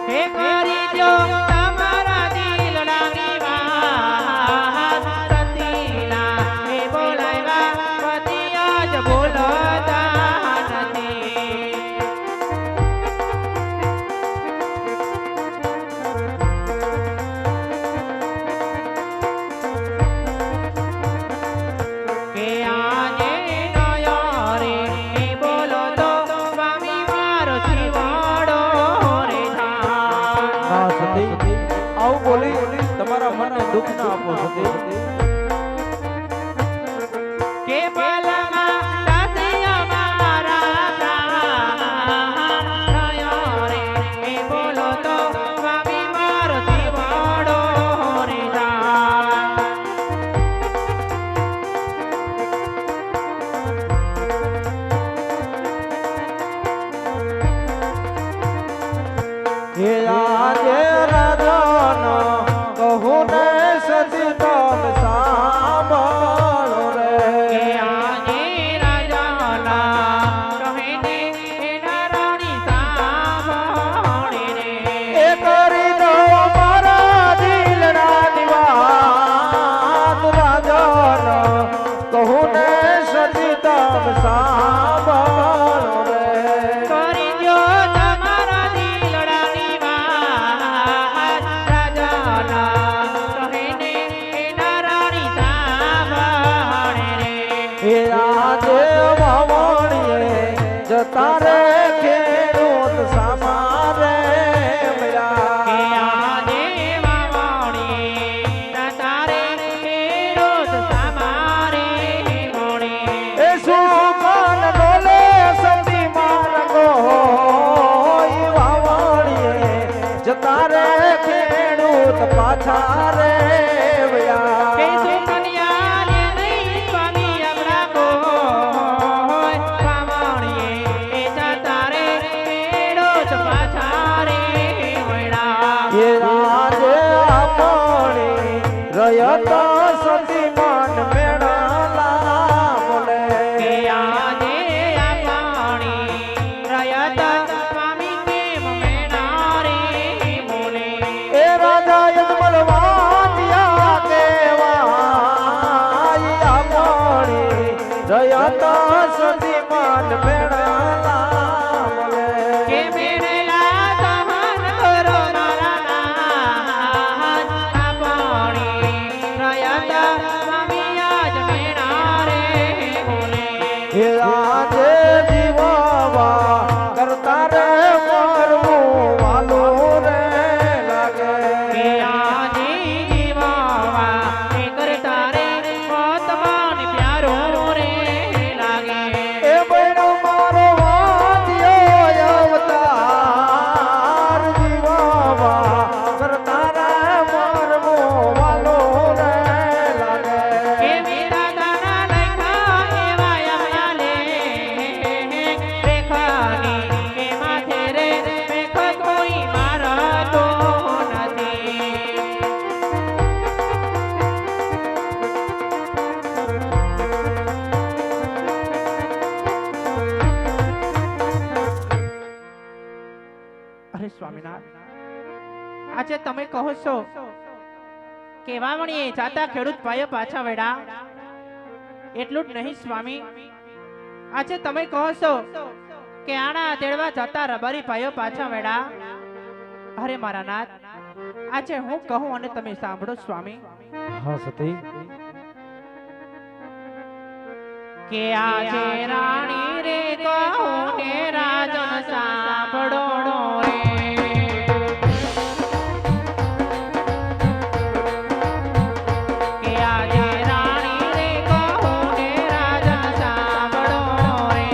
S6: હે કરી દો તમારા દિલડાની વાત, સતીના એ બોલાવ્યા પતિ આજ બોલાતા નથી. કે આજે નયા રે
S4: હે આજે રાજાનો કહું ને સતી તમ સાંભળો રે
S6: કે આજે રાજાના કહે ને એના રાણી સાંભળે રે.
S4: એ કરી દો મારા દિલડાની વાત રાજાનો કહું ને સતી તમ સાંભળો રે
S6: કરી દ્યો તમારા દિલડાની વાત રાજાના કહે ને એના રાણી સાંભળે રે.
S4: હે આજે વાવણીએ જતા રે ખેડૂત સામારે
S6: કે
S4: મળ્યા
S6: આજે વાવણી તારે ખેડૂત સામારે મોડે.
S4: એ સુકાન ડોલે સતી માર્ગો ઈ વાવણીએ જતા રે ખેડૂત પાછા રે મળ્યા
S6: કે સુકન્યાને નહીં સ્વામી આપણા કોઈ વાવણીએ એ જતા રે ખેડૂત પાછા રે વળ્યા.
S4: એ આજે આપણી રયત સતી માન મેળા બોલે
S6: કે આજે આપણી રયત સ્વામી કેમ મેણા રે બોલે.
S4: એ રાજા યજમલ વાટિયા કેવાય આપણી રયત સતી માન મેળા બોલે
S6: કે મેળેલા સહન કરો મારા નાથ. આપણી રયત સ્વામી આજ મેણા રે બોલે.
S4: હે આજે જીવાવા કરતા રે મરવું વાલું રે લાગે
S6: કે આજે જીવાવા એ કરતા રે આત્માને પ્યારો રે લાગે.
S4: એ બહેનો મારો વાદ્યો અવતાર જીવાવા કરતા રે મરવું વાલું રે લાગે
S6: કે મીરા દાણા લખ્યા એવા યમના લે રેખાની કે માથે રે રેખ કોઈ મારતો નથી. અરે સ્વામિનારાયણ, આજે તમે કહો છો કે વાવણીએ જાતા ખેડૂત ભાઈઓ પાછા વેડા, એટલું જ નહીં સ્વામી, આજે તમે કહો છો કે આણા તેડવા જતા રબારી ભાઈઓ પાછા વેડા. અરે મારા નાથ, આજે હું કહું અને તમે સાંભળો સ્વામી.
S4: હા સતી
S6: કે આજે રાણી રે કહું ને રાજન સાંભળો રે. કે આજે રાણી રે કહું ને રાજન સાંભળો રે.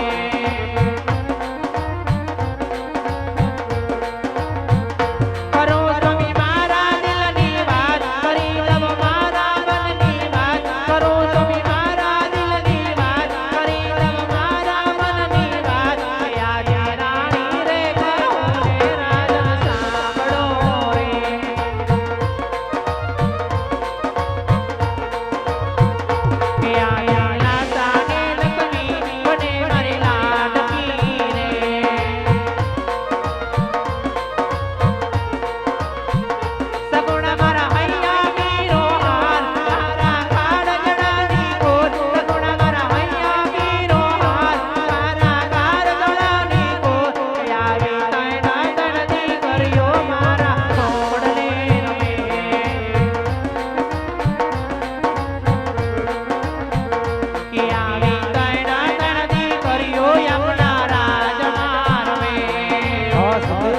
S6: કરો તમે મારા દિલની વાત, કરી દવ મારા મનની વાત. કરો તમે મારા દિલની વાત, કરી દવ મારા મનની વાત. કે આજે રાણી રે કહું ને રાજન સાંભળો રે. કે આયા લાતાને લક્ષ્મી બને મારી લાડકી રે. સગુણ મારા હૈયા મીરો હાર, તારા કાળજડાની કોર. સગુણ મારા હૈયા મીરો હાર, તારા કાળજડાની કોર. કે આવી તૈના તણથી કર્યો મારા મોડલે રમે. કે આવી તૈના તણથી કર્યો યમુના રાજમાં રમે.
S4: હા સતી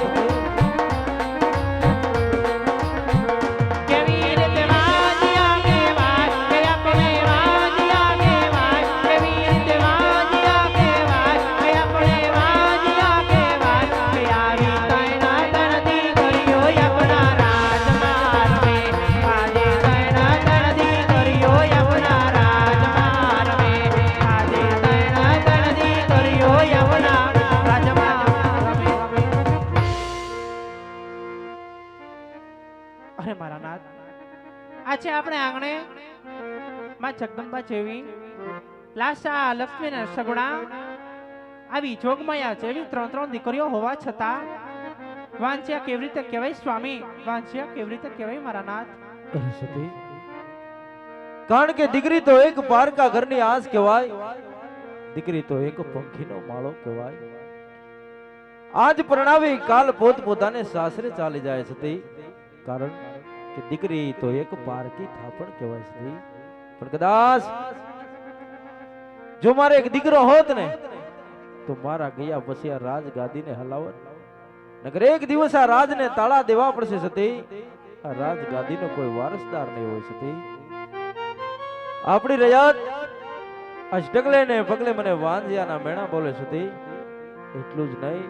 S6: કેવી રીતે વાજ્યા કહેવાય, કે આપણે વાજ્યા કહેવાય. કેવી રીતે વાજ્યા કહેવાય, કે આપણે વાજ્યા કહેવાય. કે આવી તૈના તણથી કર્યો યમુના રાજમાં રમે. આજે તૈના તણથી કર્યો યમુના રાજમાં રમે. આજે તૈના તણથી કર્યો યમુના રાજમાં રમે. મારા નાથ. આજે આપણે આંગણે માં જગદંબા જેવી લાશા લક્ષ્મી ને સગુણા આવી જોગમાયા જેવી ત્રણ દીકરીઓ હોવા છતાં વાંચ્યા કેવી રીતે કહેવાય સ્વામી? વાંચ્યા કેવી રીતે કહેવાય મારા નાથ?
S4: અરે સતી, કારણ કે દીકરી તો એક પારકા ઘરની આસ કહેવાય, દીકરી તો એક પંખીનો માળો કહેવાય. આજ પરણાવી કાલ પોતપોતાને સાસરે ચાલી જાય સતી, કારણ કે દીકરી તો એક પારકી થાપણ કહેવાય સતી. પણ કદાચ જો મારે એક દીકરો હોત ને તો મારા ગયા પછી આ રાજગાદીને હલાવત, નકર એક દિવસ આ રાજને તાળા દેવા પડશે સતી. આ રાજગાદીનો કોઈ વારસદાર નહીં હોય સતી. આપણી રયાત આજ ડગલે ને પગલે મને વાંજિયાના મેણા બોલે સતી. એટલું જ નહીં,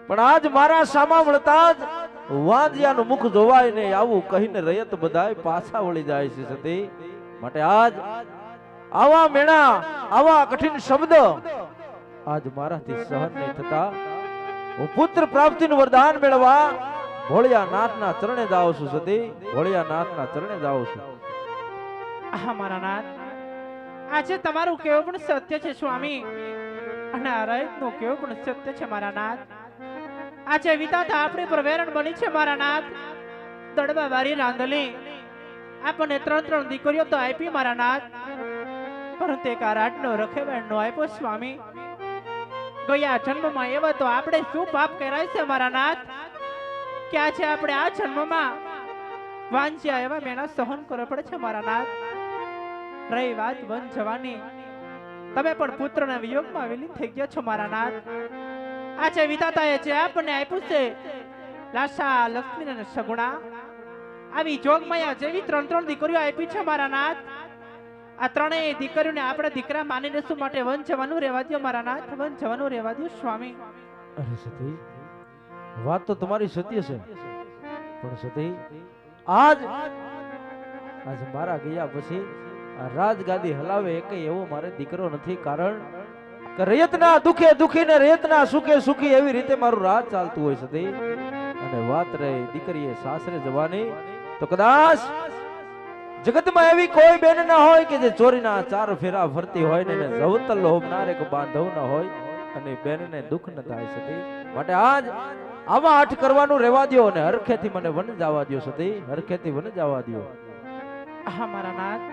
S4: પણ આજ મારા સામા મળતા જ વાંજિયાનું મુખ જોવાય ને આવું કહીને રયત બધાય પાછા વળી જાય છે સતી. માટે આજ આવા મેણા, આવા કઠિન શબ્દ આજ મારાથી સહન નહીં થતા. હું પુત્ર પ્રાપ્તિનું વરદાન મેળવવા ભોળિયા નાથના ચરણે જાઉં છું સતી, ભોળિયા નાથના ચરણે જાઉં છું.
S6: હા મારા નાથ, આજે તમારું કેવું પણ સત્ય છે સ્વામી, અને આ રયતનું કેવું પણ સત્ય છે મારા નાથ. આજે વિધાતા આપણી પર વેરણ બની છે મારા નાથ. દડબા વારી રાંધલી આપણને ત્રણ દીકરીઓ તો આપી મારા નાથ, પરંતુ એક આ રાતનો રખેવેણનો આપ્યો સ્વામી. ગયા જન્મમાં એવા તો આપણે શું પાપ કરાય છે મારા નાથ કે આજે આપણે આ જન્મમાં વાંચ્યા એવા મેણા સહન કરવા પડે છે મારા નાથ. રહી વાત વન જવાની, તમે પણ પુત્રના વિયોગમાં વિલીન થઈ ગયા છો મારા નાથ. આજે વિધાતાએ જે આપણને આપ્યું છે લાશા લક્ષ્મી અને સગુણા આવી જોગમાયા જેવી ત્રણ દીકરીઓ આપી છે મારા નાથ. આ ત્રણેય દીકરીઓને આપણે દીકરા માનીને શું માટે વન જવાનું રહેવા દો મારા નાથ, વન જવાનું રહેવા દો સ્વામી.
S4: અરે સતી, વાત તો તમારી સત્ય છે, પણ સતી આજ મારા ગયા પછી આ રાજગાદી હલાવે એક એવો મારે દીકરો નથી. કારણ કે રયતના દુખે દુખી ને રયતના સુખે સુખી એવી રીતે મારું રાજ ચાલતું હોય સતી. અને વાત રહી દીકરીએ સાસરે જવાની, તો કદાચ જગતમાં એવી કોઈ બેન ના હોય કે જે ચોરીના ચાર ફેરા ફરતી હોય ને જવતલ હોમનાર એક બાંધવ ના હોય અને બેનને દુઃખ ન થાય સતી. માટે આજ આવા આઠ કરવાનું રહેવા દો અને હરખેથી મને વન જવા દો સતી, હરખેથી વન જવા દો.
S6: હા મારા નાથ,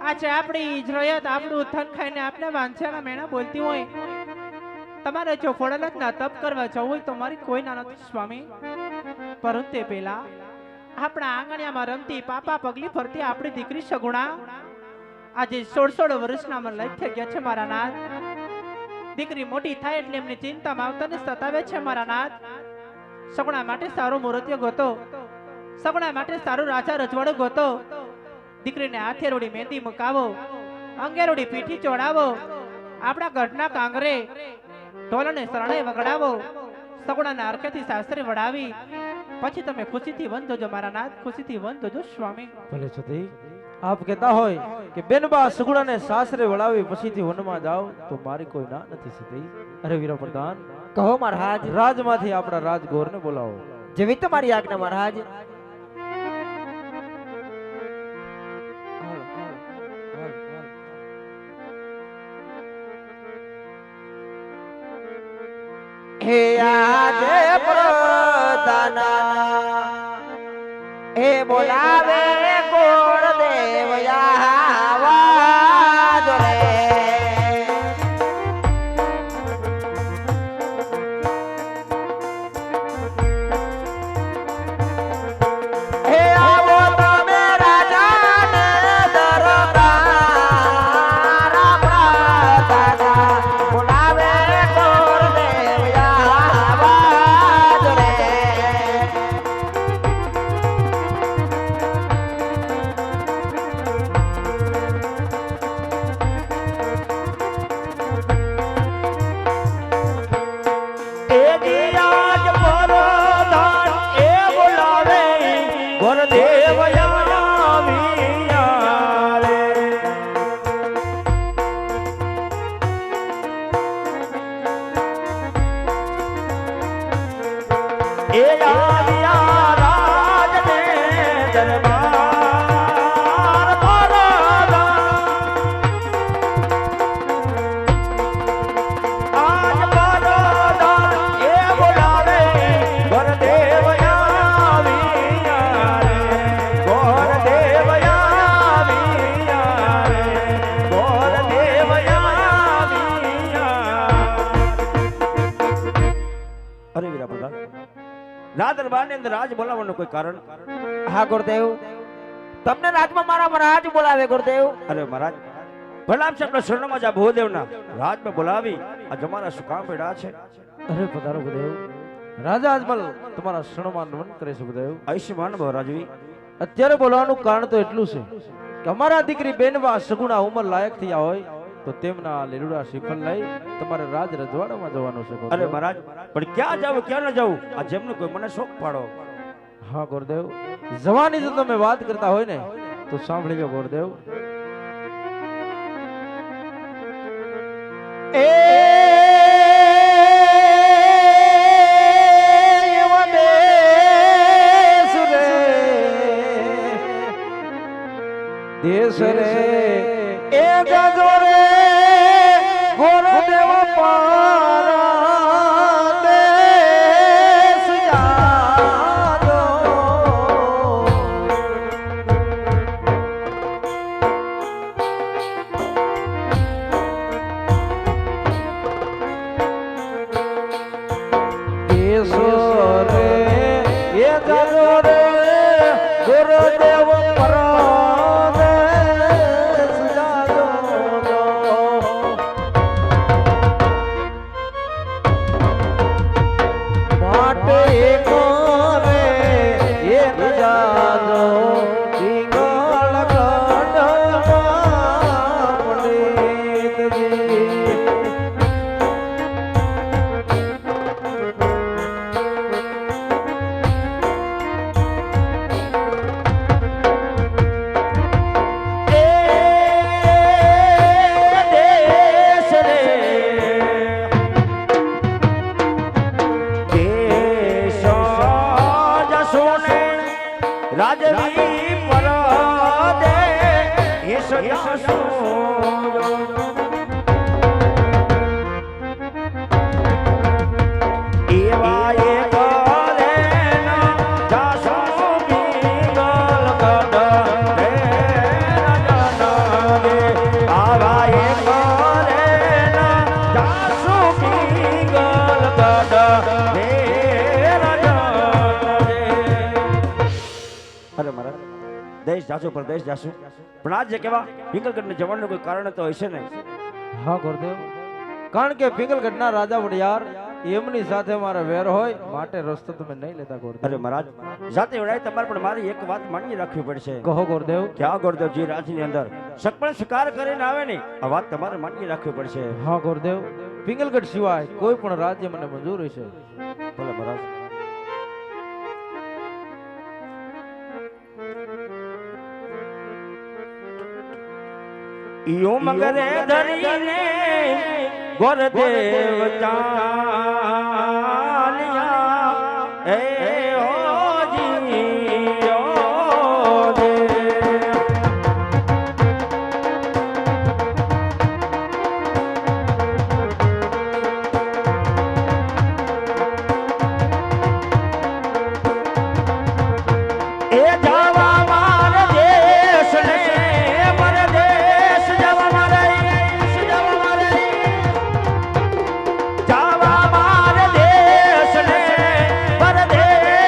S6: આજે આપણી ઇજરયત આપણું થન ખાઈને આપણે વાંચ્યાના મેણા બોલતી હોય, તમારે જો ફોડલકના તપ કરવા જવું હોય તો મારી કોઈ ના નથી સ્વામી. પરંતુ તે પહેલા આપણા આંગણિયામાં રમતી પાપા પગલી ફરતી આપણી દીકરી સગુણા આજે 16 વર્ષના મને લઈ થઈ ગયા છે મારા નાથ. દીકરી મોટી થાય એટલે એમની ચિંતામાં આવતા ને સતાવે છે મારા નાથ. સગુણા માટે સારો મુહૂર્ત ગોતો, સગુણા માટે સારું રાજા રજવાડું ગોતો. દીકરીને હાથે રોડી મહેંદી મુકાવો, અંગે રોડી પીઠી ચોડાવો, આપણા ગઢના કાંગરે ઢોલને શરણે વગડાવો, સગુણાના અરખેથી સાસરે વડાવી પછી તમે ખુશીથી વન જોજો મારા નાથ, ખુશીથી વન જોજો સ્વામી.
S4: ભલે સતી આપ કહેતા હોય કે બેનબા સગુણાને સાસરે વળાવી પછીથી વનમાં જાઓ તો મારી કોઈ ના નથી સતી. અરે વીરા પ્રધાન,
S5: કહો મહારાજ.
S4: રાજમાંથી આપણા રાજગોરને બોલાવો.
S5: જેવી તમારી આજ્ઞા મહારાજ. હે આજે પ્રધાના હે બોલાવે કોણ દેવ આવાજ રે. હે આવો તમે રાજાને દરબાર પ્રધાના બોલાવે કોણ દેવ આવાજ રે.
S2: રાજ દરબારની અંદર રાજ બોલાવવાનું કોઈ કારણ?
S5: હા ગુરુદેવ, તમને રાજમાં મારા મહારાજ બોલાવે ગુરુદેવ.
S2: અરે મહારાજ, ભલા છે આપણા શરણમાં જા ભૂદેવના રાજમાં બોલાવી આ જમાના શું કામ પડ્યા છે?
S4: અરે પધારો ગુરુદેવ. રાજા અજમલ તમારા શરણમાં નમન કરે છે ગુરુદેવ.
S2: આયુષ્યમાન ભવ રાજવી.
S4: અત્યારે બોલવાનું કારણ તો એટલું છે કે અમારા દીકરી બેનવા સગુણા ઉંમર લાયક થયા હોય તો તેમના લીલુડા શ્રીફળ લઈ તમારે રાજ રજવાડામાં જવાનું છે ગુરુદેવ.
S2: અરે મહારાજ, પણ ક્યાં જાવ ક્યાં ન જાવ આ જેમનું કોઈ મને શોખ પાડો.
S4: હા ગુરુદેવ, જવાની જો તમે વાત કરતા હોય ને તો સાંભળી લો ગુરુદેવ. દેશ રે એ જાજો રે ગુરુદેવ પારા દેશ જાજો. દેશ રે એ જાજો રે ગુરુદેવ પારા દેશ જાજો. માટે કોરે એ જાજો પિંગળ ગઢમાં પંડિતજી.
S2: રાજવી પરદે હેસ જાસો. એવા એક લેના જાસો પિંગલ ગઢ રે રાજનને. આવા એક લેના જાસો પિંગલ ગઢ રે રાજનને. અરે મહારાજ, દેશ જાશું પરદેશ જાશું, પણ આજ જે કેવા પિંગલગઢને જવાનું કોઈ કારણ તો હશે ને?
S4: હા ગુરુદેવ, કારણ કે પિંગલગઢના રાજા વડિયાર એમની સાથે મારે વેર હોય માટે રસ્તો તમે નહીં લેતા ગુરુદેવ.
S2: અરે મહારાજ, જાતે વડાય તમારે પણ મારી એક વાત માની રાખવી પડશે.
S4: કહો ગુરુદેવ.
S2: કે આ ગુરુદેવજી રાજની અંદર સકપણ શિકાર કરીને આવે ને આ વાત તમારે માની રાખવી પડશે.
S4: હા ગુરુદેવ, પિંગલગઢ સિવાય કોઈ પણ રાજ્ય મને મંજૂર છે.
S2: ભલે મહારાજ. યો મગરે ધરીને ગોરદેવ ચાલ્યા એ હોજી ઓ દે. એ જાવા માર દેશ ને પરદેશ જાવા મારે જાવા મારે જાવા માર દેશ ને પરદેશ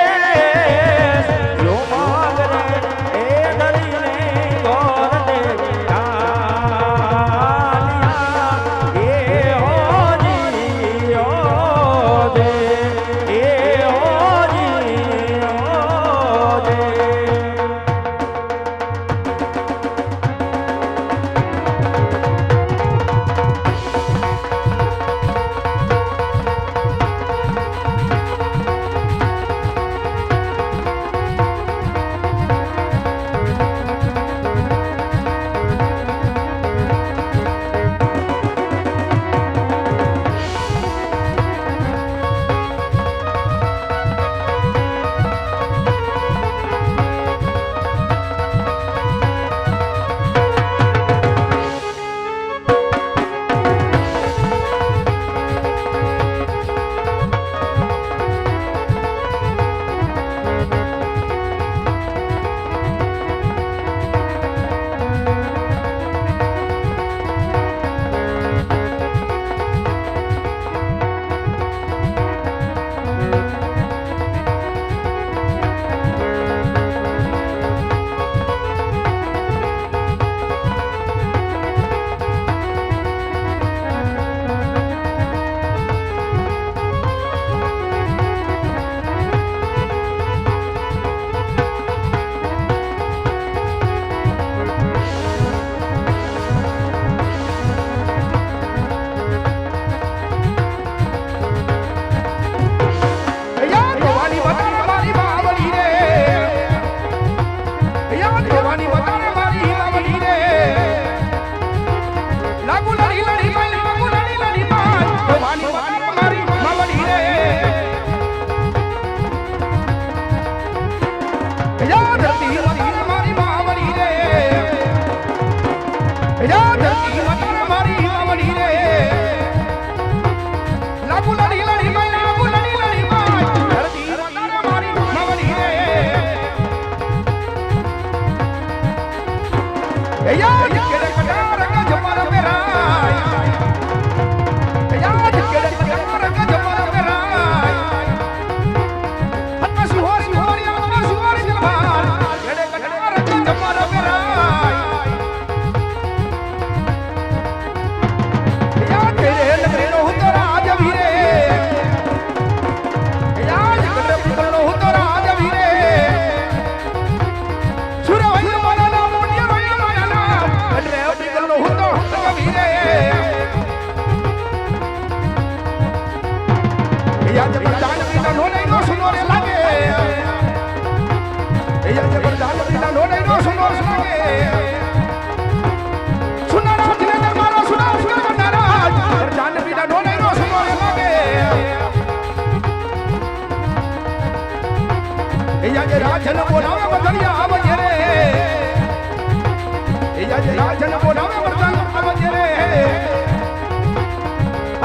S2: આજે રાજન બોલાવે બધાયા આવજે રે આજે રાજન બોલાવે બધાયા આવજે રે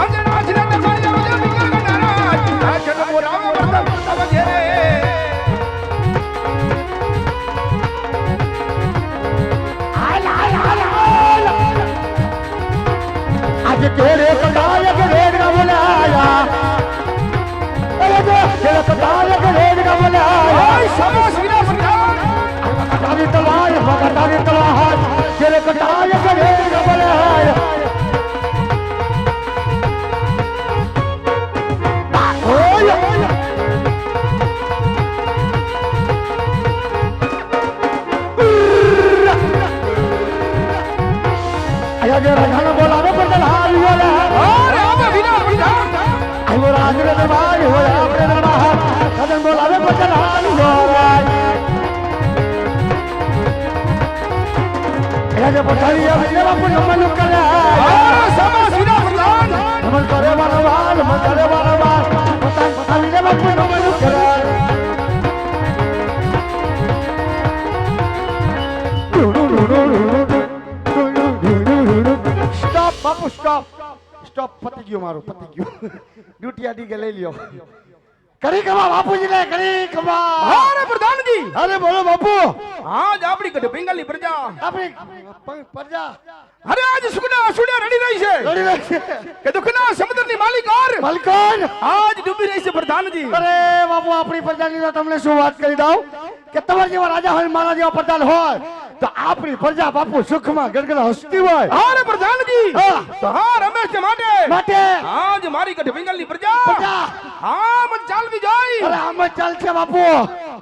S2: આજે રાજન દસાઈ આવજે વિકલ ગણારાજ રાજન બોલાવે બધાયા આવજે રે
S1: आज तेरे कटाए के रेड का बुलाया अरे जो तेरे कटाए के रेड का बुलाया
S2: शाबाश वीरा प्रधान
S1: कटारी तलवार तेरे कटाए के रेड का बुलाया अरे राजा बोला रे बदलाल बोला
S2: अरे आवा वीरा प्रधान
S1: आई वो राज रे दरबार हो अपने दरबार कदम बोला रे बदलाल बोला ये पठारी है ये बापू नमन करे
S2: शाबाश वीरा प्रधान
S1: नमन करे वाला मन करे वाला पठारी रे बापू नमन करे स्टॉप बापू स्टॉप स्टॉप पति गयो मारो पति गयो ड्यूटी आदि के ले लियो करी कमा बापू जी ने करी कमा
S2: अरे प्रधान जी
S1: अरे बोलो बापू
S2: आज આપણી કડ બેંગાલી પ્રજા
S1: આપણી પ્રજા
S2: અરે આજ સુગના સુડ્યા રડી રહી છે
S1: લડી રહી છે
S2: કે દુખના સમુદ્રની માલિકાર
S1: મલકોન
S2: આજ ડૂબી રહી છે પ્રધાનજી
S1: અરે બાપુ આપણી પ્રજાની તો તમને શું વાત કરી દઉં કે તમારા જેવા રાજા હોય મારા જેવા પ્રધાન હોય તો આપણી પ્રજા બાપુ સુખમાં ગડગડ હસતી હોય
S2: અરે પ્રધાનજી તો હા રમેશ કે માટે
S1: માટે
S2: આજ મારી કડ બેંગાલી પ્રજા
S1: પ્રજા
S2: હા મત ચાલવી જાય
S1: અરે આમ જ ચાલશે બાપુ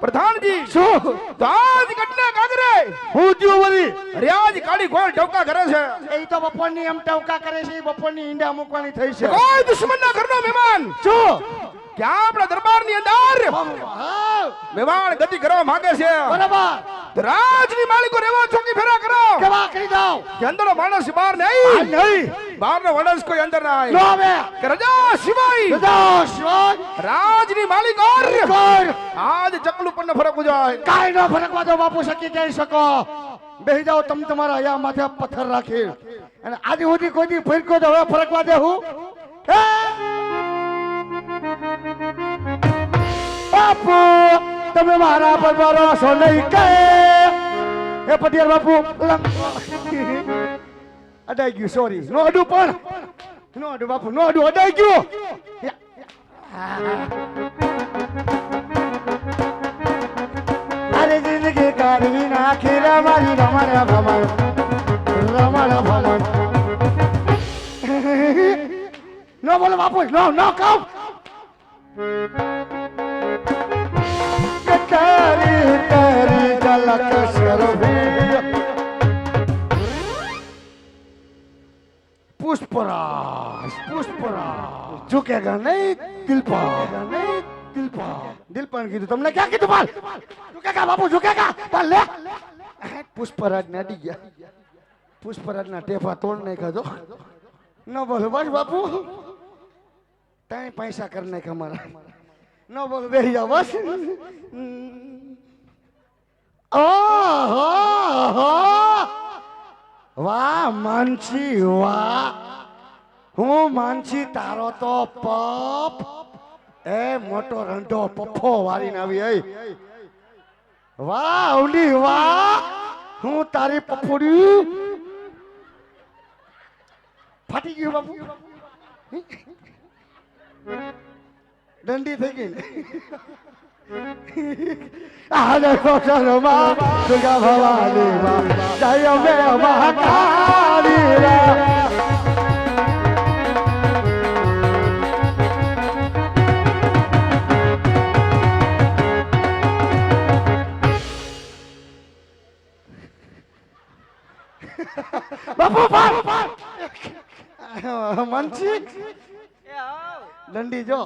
S2: પ્રધાનજી
S1: શું
S2: તો આજ કટને કાગરે
S1: હું જો વળી
S2: અરે આજ કાળી ઘોડ ઢોકા કરે છે
S1: એ તો બપોરની એમ ટવકા કરે છે બપોરની ઈંડા મૂકવાની થઈ છે
S2: કોઈ દુશ્મનના ઘરનો મહેમાન
S1: શું
S2: કે આપણા દરબારની અંદર
S1: હા
S2: મહેમાન ગતિ કરવા માંગે છે
S1: બરાબર
S2: તો રાજની માલિકો રેવા ચોકી ફેરા કરો
S1: કેવા કરી દઉં
S2: કે અંદરનો માણસ બહાર
S1: આ
S2: નહીં
S1: નહીં
S2: બહારનો માણસ કોઈ અંદર ના
S1: નો
S2: આવે
S1: આવે
S2: કે રજા સિવાય
S1: બધા શોધ
S2: રાજની માલિકો
S1: કર
S2: આજ ચકલું પણ ફરક જાય
S1: કાઈ ન ફરકવા દો બાપુ શકી જઈ શકો બેહી જાઓ તમે તમારા અહીંયા માથે પથ્થર રાખી અને આજે સુધી કોઈ દી ફરકો તો હવે ફરકવા દે હું બાપુ તમે મારા પર ભરોસો નહીં કે એ પટિયાર બાપુ અડાઈ ગયું સોરી નો અડું પણ નો અડું બાપુ નો અડું અડાઈ ગયું અરે જિંદગી કાઢવી નાખી રમારી રમણ ભમણ નો બોલો બાપુ નો નો કહું તારી તારી ઝલક શરભી પુષ્પરાજ ઝુકેગા નહીં દિલ પર કીધું તમને ક્યાં કીધું પાલ ઝુકેગા બાપુ ઝુકેગા પાલ લે પુષ્પરાજ ને અડી ગયા પુષ્પરાજ ના ટેફા તોડ નાખ્યા જો ન બોલો બસ બાપુ તાઈ પૈસા કરી નાખ્યા મારા ન બોલો બેસી જાઓ બસ ઓહો વાહ માનસી વાહ હું માનસી તારો તો પપ એ મોટો રંઢો પપ્પો વાળીને આવી એ વાહ ઓલી વાહ હું તારી પપ્પુડી ફાટી ગયું બાપુ દંડી થઈ ગઈ આને કોશરમાં દુર્ગા ભવાની માં જય મે મહાકાળી રા બાપુ મનસી દંડી જો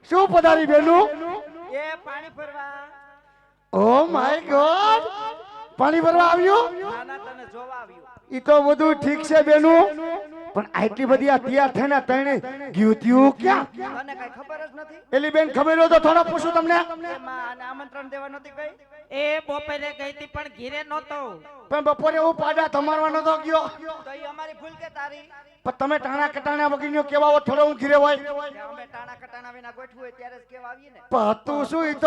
S1: શું પધારી બેનું
S6: એ પાણી ભરવા
S1: ઓ માય ગોડ પાણી ભરવા આવ્યું
S6: નાના તને જોવા આવ્યું
S1: ઈ તો બધું ઠીક છે બેનું પણ આટલી બધી આ તૈયાર થઈને તણે ગયું ત્યું ક્યાં
S2: તને કઈ ખબર જ નથી
S1: એલી બેન ખબર હોય તો થોડો પૂછું તમને
S2: એમાં આને આમંત્રણ દેવા નહોતી કઈ
S6: એ બપોરે ગઈ હતી પણ ઘીરે નહોતો.
S1: પણ બપોરે હું પાડા તમારવા નતો ગયો
S2: તો ઈ અમારી ભૂલ કે તારી
S1: પણ તમે ટાણા કટાણા વગીનો કેવા હો થોડો હું ઘીરે હોય
S2: અમે ટાણા કટાણા વિના ગોઠવું હોય ત્યારે જ કેવા આવીએ ને
S1: પણ હતું શું ઈ તો